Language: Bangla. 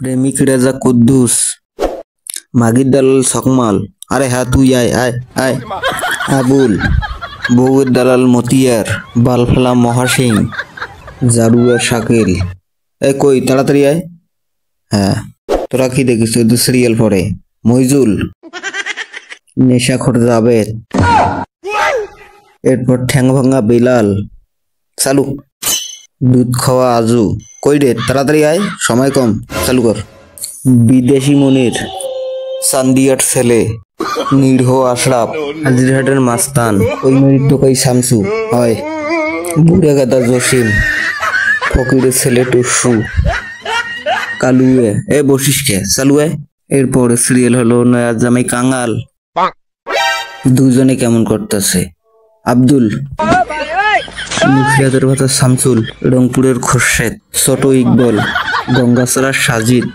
প্রেমিক রেজা কুদ্দুস, মাগির দালাল সকমাল, আরে হ্যাঁ তুই আয় আয় আয়, আবুল, বউয়ের দালাল মতিয়ার, বালফেলা মহাসিং, জারুয়া শাকিল। এ কই তাড়াতাড়ি আয়। হ্যাঁ তোরা কি দেখিস? ওই তো সিরিয়াল পড়ে। মইজুল, নেশাখোর জাবেদ, এরপর ঠ্যাং ভাঙা বিলাল, চালু। দুধ খাওয়া আজু, কই রে তাড়াতাড়ি আয়, সময় কম, চালু কর। বিদেশি মনির, চান্দিয়ার ছেলে, নির্হ আশরাফ, হাজিরহাটের মাস্তান, ওই নৃত্য কই শামসু, হয় বুড়ে গাদা জসিম, ফকিরের ছেলে টুসু, কালুয়ে, এ বসিস কে, চালু আয়। এরপর সিরিয়াল হলো নয়া জামাই কাঙাল, দুজনে কেমন করতেছে। আব্দুল, মুর্শিদাবাদের ভাতা শামসুল, রংপুরের খোরশেদ, ছোট ইকবল, গঙ্গাচড়ার সাজিদ,